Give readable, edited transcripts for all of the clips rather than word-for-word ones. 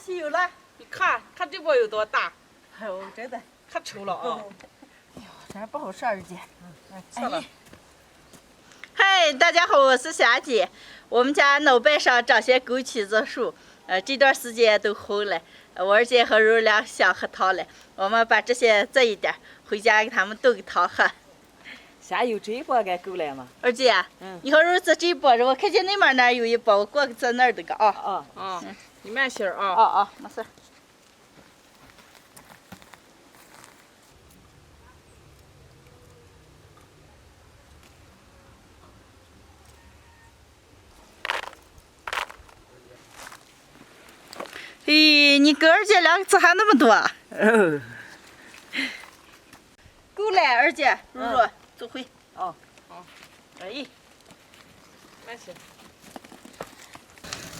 西有了，你看这包有多大？哎呦，真的可丑了啊！哎呦，真不好吃，二姐。算了。嗨，大家好，我是霞姐。我们家老板上长些枸杞子树，这段时间都红了。我二姐和柔俩想喝汤了，我们把这些摘一点，回家给他们炖个汤喝。现有这一包该够了吗？二姐，你和柔子这一包着，我看见那边那儿有一包，我过去在那儿的个啊。你慢些啊。没事。咦，你跟二姐两个字还那么多？够了，二姐，如如，走回。哎，慢些。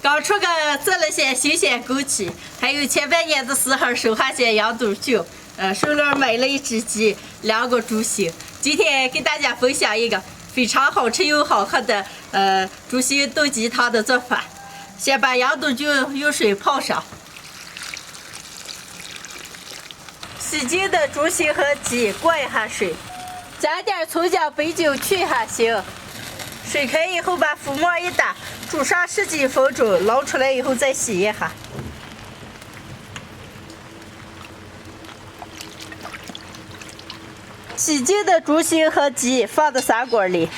刚出个摘了些新鲜枸杞，还有前半年的时候收下些羊肚菌，顺便买了一只鸡，2个猪心。今天给大家分享一个非常好吃又好喝的猪心炖鸡汤的做法。先把羊肚菌用水泡上，洗净的猪心和鸡过一下水，加点葱姜白酒去一下腥。水开以后把浮沫一打，煮上10几分钟，捞出来以后再洗一下。洗净的猪心和鸡放到砂锅里，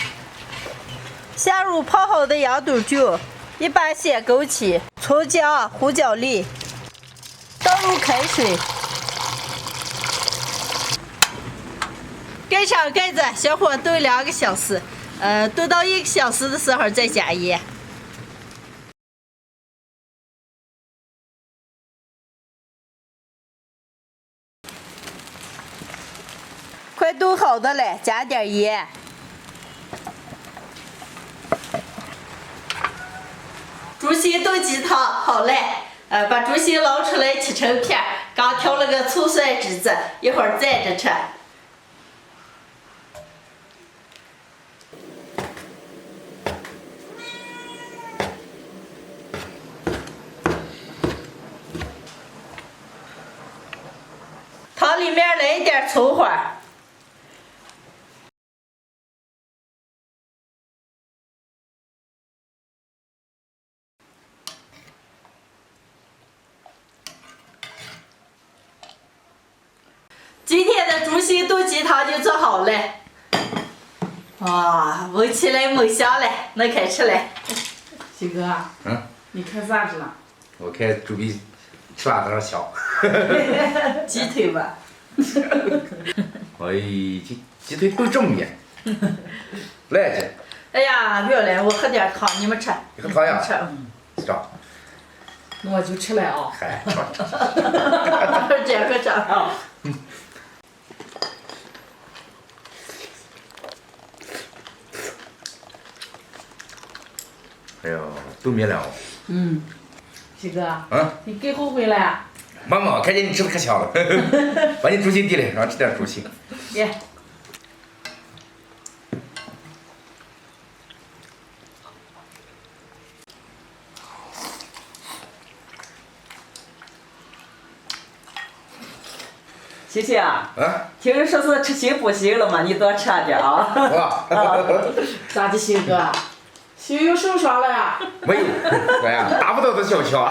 下入泡好的羊肚菌，一把鲜枸杞、葱姜、胡椒粒，倒入开水，盖上盖子，小火炖2个小时。炖到1个小时的时候再加盐。快炖好的了，加点盐。猪心炖鸡汤好了，把猪心捞出来切成片，刚调了个葱蒜汁子，一会儿蘸着吃。汤里面来一点葱花，今天的猪心炖鸡汤就做好了。哇，闻起来猛香了，能开吃了。鑫哥，你看啥子了？我看猪比吃完多少香。鸡腿吧。哎，鸡腿炖这么面，来这。哎呀，不要了，我喝点汤，你们吃。你喝汤呀？吃。是吧？那我就吃了啊。嗨，吃。二姐快吃啊。哎呦，炖面了。鑫哥。你给后悔了？妈妈，看见你吃的可香了，把你猪心递来，让我吃点猪心。耶。琪琪啊，听说是吃心不行了嘛，你多吃点啊。咋的，鑫哥？心又受伤了呀？没有，哎呀，达不到的小强。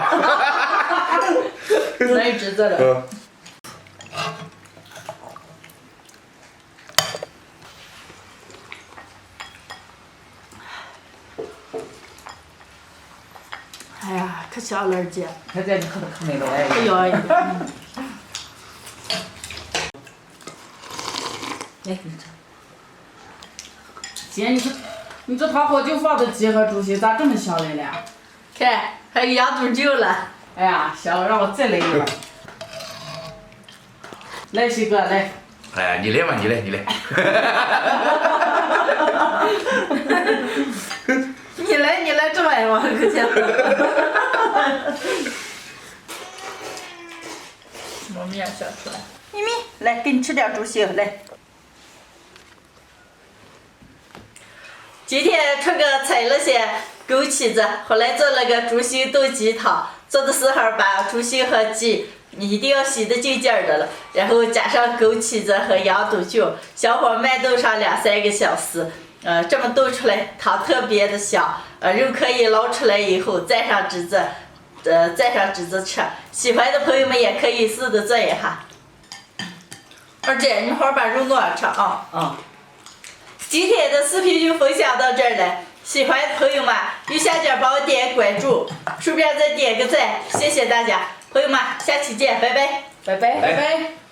那有侄子了。哎呀，可香了，二姐。看见你喝的可美了哎。哎呀。来，你吃。姐，你这汤好久放的鸡和猪心，咋这么香来了？看，还有羊肚菌了。哎呀，香，让我再来一碗。来，鑫哥来。哎，你来嘛，你来。你来，这玩意儿可见。什么面想出来？咪咪，来给你吃点猪心，来。今天出个采了些枸杞子，后来做了个猪心炖鸡汤。做的时候把猪心和鸡一定要洗得净净的了，然后加上枸杞子和洋豆酒，小火慢炖上2-3个小时。这么炖出来汤特别的香。肉可以捞出来以后蘸上汁子，吃。喜欢的朋友们也可以试着做一下。二姐，你好好把肉弄上吃啊。今天的视频就分享到这儿了。喜欢的朋友们右下角帮我点关注，顺便再点个赞，谢谢大家，朋友们，下期见，拜拜，拜拜。